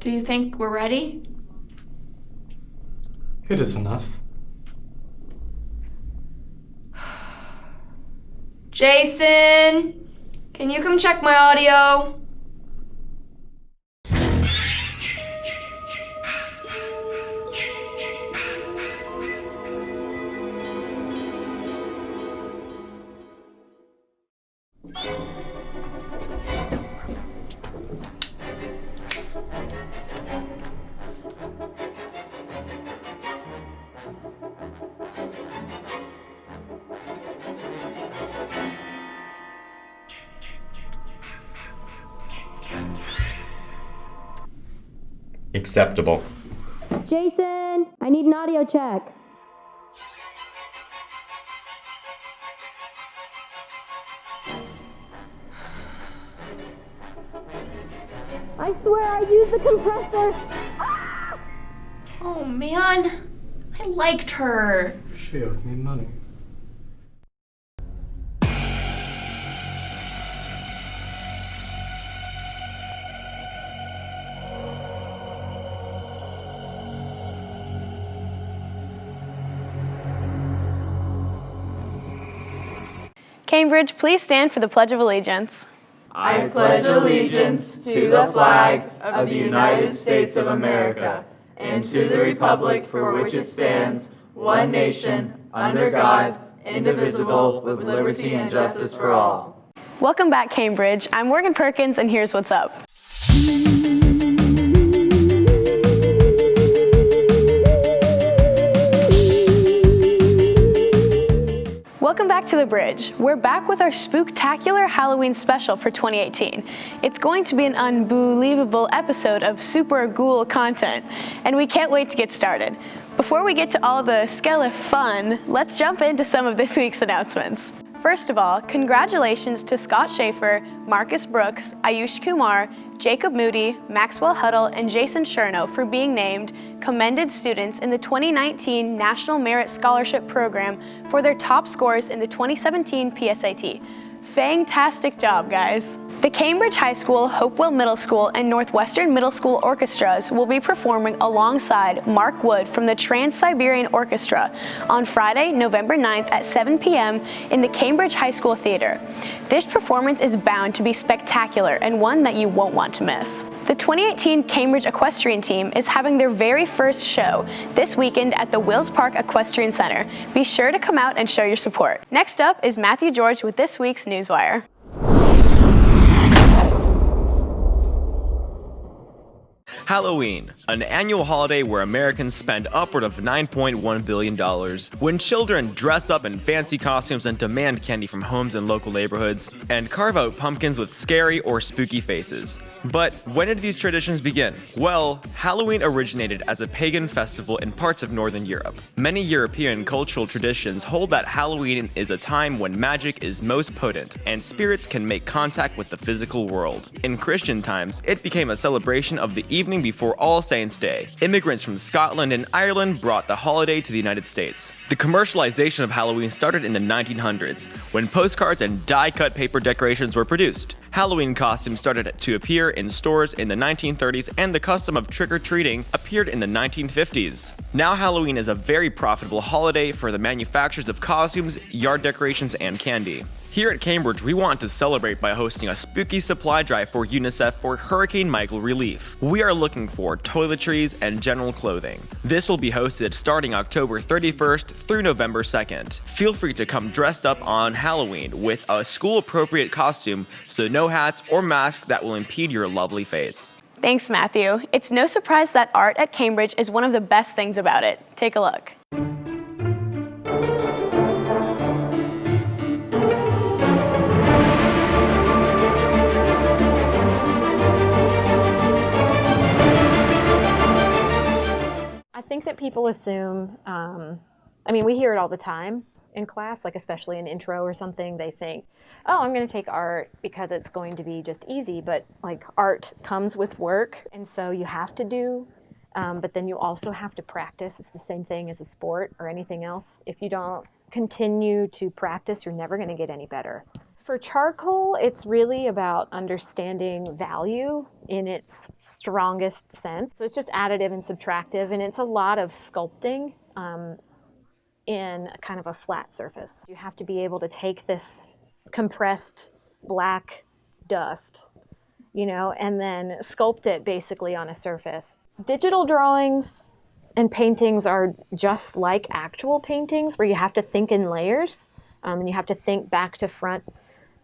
Do you think we're ready? It is enough. Jason, can you come check my audio? Acceptable. Jason, I need an audio check. I swear I used the compressor. Ah! Oh man, I liked her. She owed me money. Cambridge, please stand for the Pledge of Allegiance. I pledge allegiance to the flag of the United States of America and to the republic for which it stands, one nation, under God, indivisible, with liberty and justice for all. Welcome back, Cambridge. I'm Morgan Perkins, and here's what's up. Welcome back to The Bridge. We're back with our spooktacular Halloween special for 2018. It's going to be an unbelievable episode of super ghoul content, and we can't wait to get started. Before we get to all the skele fun, let's jump into some of this week's announcements. First of all, congratulations to Scott Schaefer, Marcus Brooks, Ayush Kumar, Jacob Moody, Maxwell Huddle, and Jason Cherno for being named commended students in the 2019 National Merit Scholarship Program for their top scores in the 2017 PSAT. Fantastic job, guys. The Cambridge High School, Hopewell Middle School, and Northwestern Middle School orchestras will be performing alongside Mark Wood from the Trans-Siberian Orchestra on Friday, November 9th at 7 p.m. in the Cambridge High School Theater. This performance is bound to be spectacular and one that you won't want to miss. The 2018 Cambridge Equestrian Team is having their very first show this weekend at the Wills Park Equestrian Center. Be sure to come out and show your support. Next up is Matthew George with this week's Newswire. Halloween, an annual holiday where Americans spend upward of $9.1 billion. When children dress up in fancy costumes and demand candy from homes in local neighborhoods, and carve out pumpkins with scary or spooky faces. But when did these traditions begin? Well, Halloween originated as a pagan festival in parts of Northern Europe. Many European cultural traditions hold that Halloween is a time when magic is most potent and spirits can make contact with the physical world. In Christian times, it became a celebration of the evening before All Saints' Day. Immigrants from Scotland and Ireland brought the holiday to the United States. The commercialization of Halloween started in the 1900s, when postcards and die-cut paper decorations were produced. Halloween costumes started to appear in stores in the 1930s, and the custom of trick-or-treating appeared in the 1950s. Now Halloween is a very profitable holiday for the manufacturers of costumes, yard decorations, and candy. Here at Cambridge, we want to celebrate by hosting a spooky supply drive for UNICEF for Hurricane Michael relief. We are looking for toiletries and general clothing. This will be hosted starting October 31st through November 2nd. Feel free to come dressed up on Halloween with a school-appropriate costume, so no hats or masks that will impede your lovely face. Thanks, Matthew. It's no surprise that art at Cambridge is one of the best things about it. Take a look. I think that people assume, we hear it all the time in class, like especially in intro or something, they think, oh, I'm going to take art because it's going to be just easy, but like art comes with work, and so you have to do, but then you also have to practice. It's the same thing as a sport or anything else. If you don't continue to practice, you're never going to get any better. For charcoal, it's really about understanding value in its strongest sense. So it's just additive and subtractive, and it's a lot of sculpting in kind of a flat surface. You have to be able to take this compressed black dust, and then sculpt it basically on a surface. Digital drawings and paintings are just like actual paintings, where you have to think in layers, and you have to think back to front,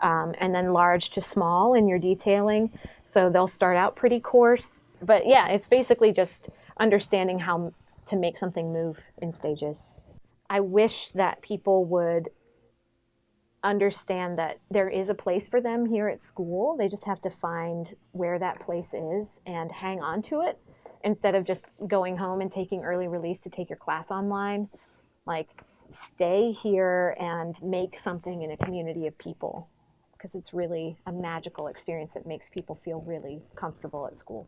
and then large to small in your detailing. So they'll start out pretty coarse. But yeah, it's basically just understanding how to make something move in stages. I wish that people would understand that there is a place for them here at school. They just have to find where that place is and hang on to it, instead of just going home and taking early release to take your class online. Like, stay here and make something in a community of people, because it's really a magical experience that makes people feel really comfortable at school.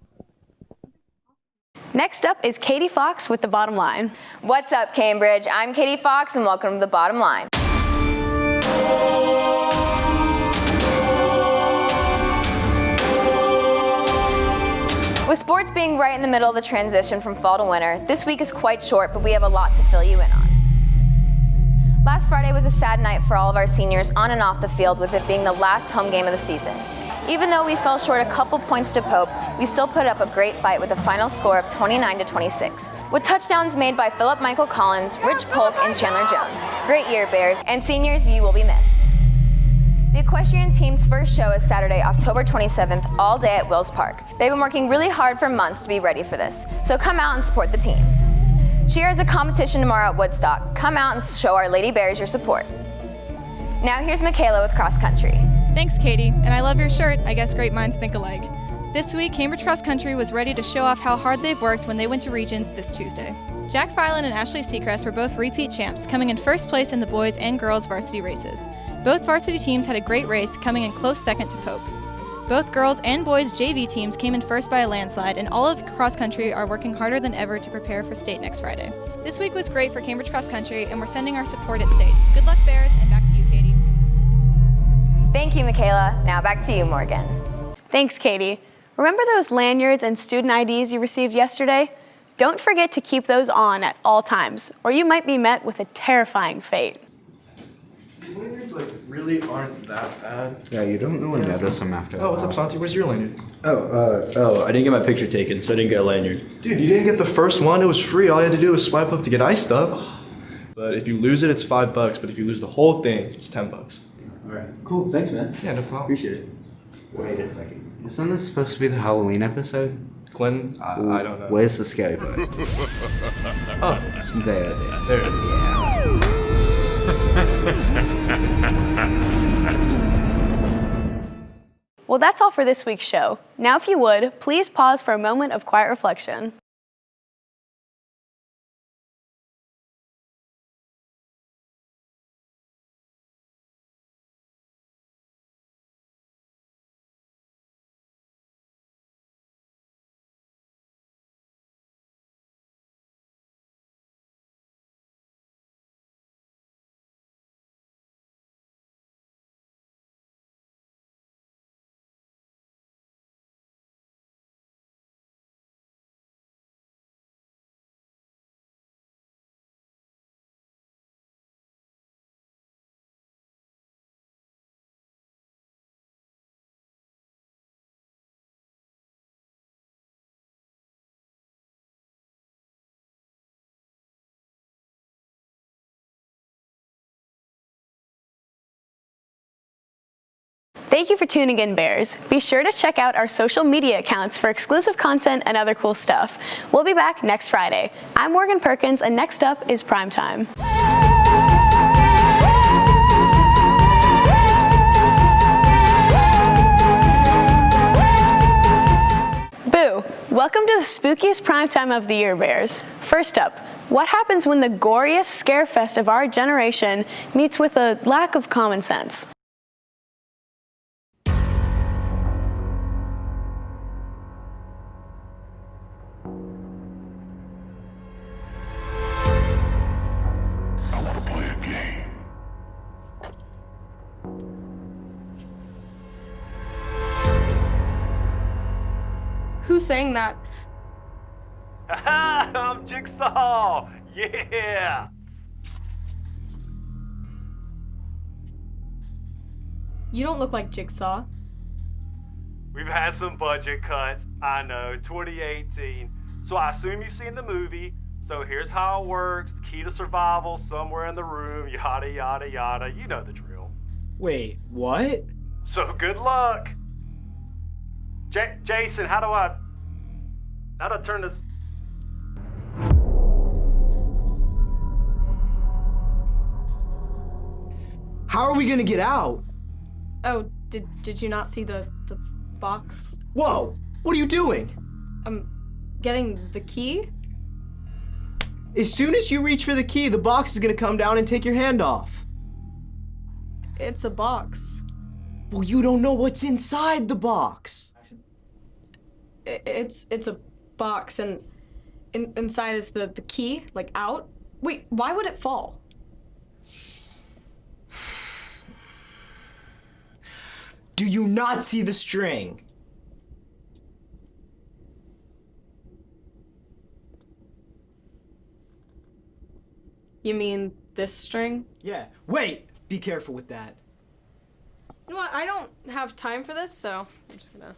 Next up is Katie Fox with The Bottom Line. What's up, Cambridge? I'm Katie Fox, and welcome to The Bottom Line. With sports being right in the middle of the transition from fall to winter, this week is quite short, but we have a lot to fill you in on. Last Friday was a sad night for all of our seniors on and off the field, with it being the last home game of the season. Even though we fell short a couple points to Pope, we still put up a great fight with a final score of 29-26, with touchdowns made by Philip Michael Collins, Rich Polk, and Chandler Jones. Great year, Bears, and seniors, you will be missed. The equestrian team's first show is Saturday, October 27th, all day at Wills Park. They've been working really hard for months to be ready for this, so come out and support the team. Cheer is a competition tomorrow at Woodstock. Come out and show our Lady Bears your support. Now here's Michaela with cross country. Thanks, Katie, and I love your shirt. I guess great minds think alike. This week, Cambridge Cross Country was ready to show off how hard they've worked when they went to Regions this Tuesday. Jack Filan and Ashley Seacrest were both repeat champs, coming in first place in the boys and girls varsity races. Both varsity teams had a great race, coming in close second to Pope. Both girls and boys JV teams came in first by a landslide, and all of cross country are working harder than ever to prepare for state next Friday. This week was great for Cambridge Cross Country, and we're sending our support at state. Good luck, Bears, and back to you, Katie. Thank you, Michaela. Now back to you, Morgan. Thanks, Katie. Remember those lanyards and student IDs you received yesterday? Don't forget to keep those on at all times, or you might be met with a terrifying fate. These lanyards really aren't that bad. Yeah, you don't really notice them after. Oh, what's up, Santi? Where's your lanyard? I didn't get my picture taken, so I didn't get a lanyard. Dude, you didn't get the first one. It was free. All you had to do was swipe up to get iced up. But if you lose it, it's $5. But if you lose the whole thing, it's $10. All right, cool. Thanks, man. Yeah, no problem. Appreciate it. Wait a second. Isn't this supposed to be the Halloween episode? Clinton, I don't know. Where's the scary part? Oh, There it is. there it is. Well, that's all for this week's show. Now, if you would, please pause for a moment of quiet reflection. Thank you for tuning in, Bears. Be sure to check out our social media accounts for exclusive content and other cool stuff. We'll be back next Friday. I'm Morgan Perkins, and next up is Primetime. Boo! Welcome to the spookiest primetime of the year, Bears. First up, what happens when the goriest scarefest of our generation meets with a lack of common sense? Who's saying that? I'm Jigsaw! Yeah! You don't look like Jigsaw. We've had some budget cuts, I know, 2018. So I assume you've seen the movie. So here's how it works. The key to survival, somewhere in the room, yada, yada, yada. You know the drill. Wait, what? So good luck. Jason, how do I turn this? How are we gonna get out? Oh, did you not see the box? Whoa, what are you doing? I'm getting the key? As soon as you reach for the key, the box is gonna come down and take your hand off. It's a box. Well, you don't know what's inside the box. It's a box, and inside is the key, like out. Wait, why would it fall? Do you not see the string? You mean this string? Yeah. Wait! Be careful with that. You know what? I don't have time for this, so I'm just gonna...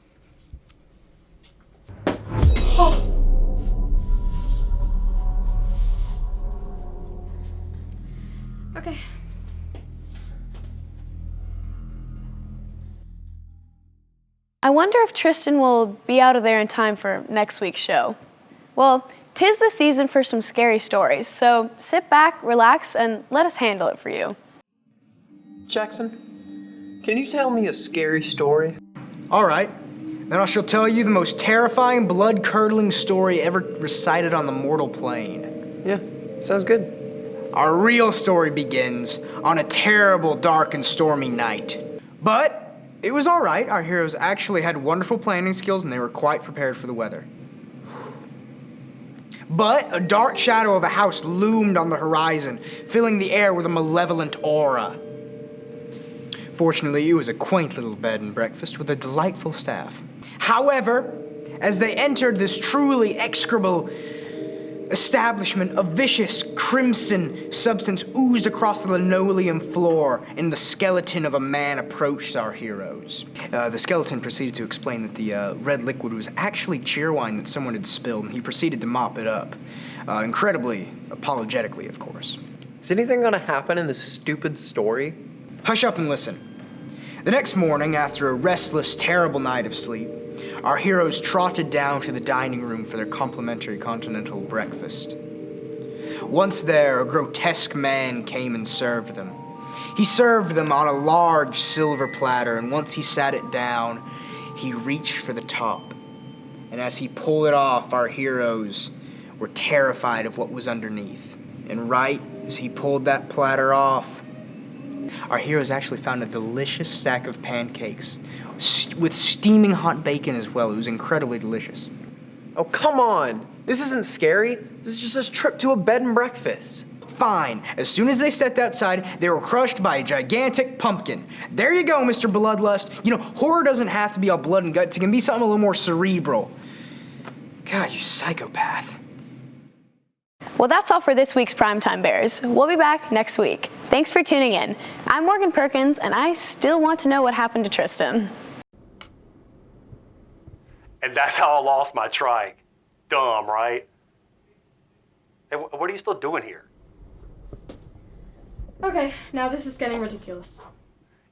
Oh! Okay. I wonder if Tristan will be out of there in time for next week's show. Well, 'tis the season for some scary stories, so sit back, relax, and let us handle it for you. Jackson, can you tell me a scary story? All right, then I shall tell you the most terrifying, blood-curdling story ever recited on the mortal plane. Yeah, sounds good. Our real story begins on a terrible, dark, and stormy night. But it was all right. Our heroes actually had wonderful planning skills, and they were quite prepared for the weather. But a dark shadow of a house loomed on the horizon, filling the air with a malevolent aura. Fortunately, it was a quaint little bed and breakfast with a delightful staff. However, as they entered this truly execrable establishment, a vicious crimson substance oozed across the linoleum floor, and the skeleton of a man approached our heroes. The skeleton proceeded to explain that the red liquid was actually cheerwine that someone had spilled, and he proceeded to mop it up. Incredibly apologetically, of course. Is anything gonna happen in this stupid story? Hush up and listen. The next morning, after a restless, terrible night of sleep, our heroes trotted down to the dining room for their complimentary continental breakfast. Once there, a grotesque man came and served them. He served them on a large silver platter, and once he sat it down, he reached for the top. And as he pulled it off, our heroes were terrified of what was underneath. And right as he pulled that platter off, our heroes actually found a delicious stack of pancakes with steaming hot bacon as well. It was incredibly delicious. Oh, come on. This isn't scary. This is just a trip to a bed and breakfast. Fine. As soon as they stepped outside, they were crushed by a gigantic pumpkin. There you go, Mr. Bloodlust. You know, horror doesn't have to be all blood and guts. It can be something a little more cerebral. God, you psychopath. Well, that's all for this week's Primetime Bears. We'll be back next week. Thanks for tuning in. I'm Morgan Perkins, and I still want to know what happened to Tristan. And that's how I lost my trike. Dumb, right? Hey, what are you still doing here? Okay, now this is getting ridiculous.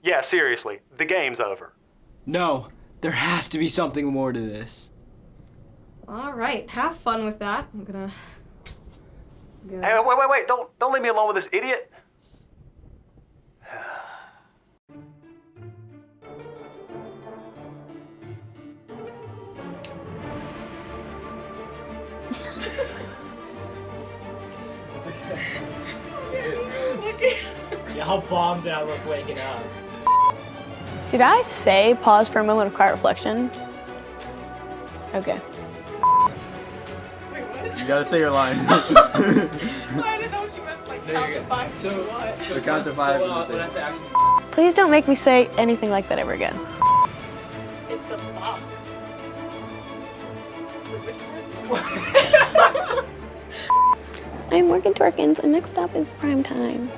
Yeah, seriously, the game's over. No, there has to be something more to this. All right, have fun with that. I'm gonna... Hey, wait, don't leave me alone with this idiot. Yeah, how bombed did I look waking up? Did I say pause for a moment of quiet reflection? Okay. You gotta say your line. So I didn't know what you meant, like count to five. So what? So count to five. Please don't make me say anything like that ever again. It's a box. I'm Morgan Torkins, and next stop is prime time.